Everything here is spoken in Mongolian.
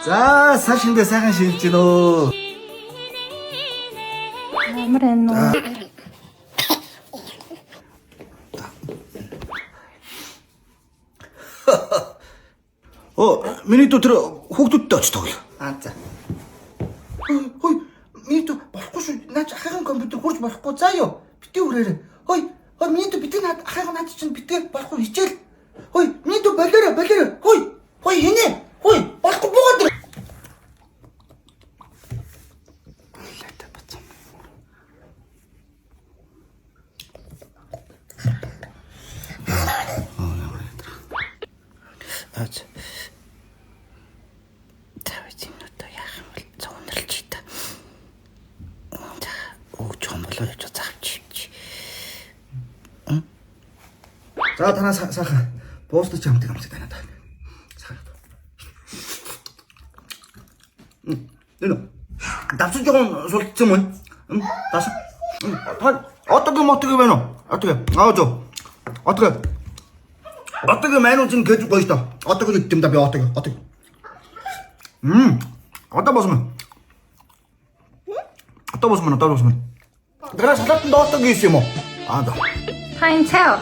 За, 사신데 сайхан шилж гинэ өө. Амар энэ үү. Миний дүү тэр хүүхдүүдтэй очдог. За. Хөөе, миний дүү болохгүй шүү. Наач ахыгын компьютер хурж болохгүй. За ёо. Битээ үрээрээ. Хөөе, миний дүү битээ ахыгын наад чинь битээ болохгүй хичээл. Хөөе, миний дүү болоорой. Хөөе, хийнэ. Хөөе, болохгүй буугаад. За, танаа сайхан пост ч хамтыг амсах танаа. Сайхан. Энэ давсан жоохон сулцсан мөн. Даас. Отог байна уу? Отог. Аажо. Отог маань үн гэж гоё шүү. Отог нэг юм да би отог. Одоо босмо. Дараа салаатанд отог хийсэн юм уу? Да. Хайн цаа.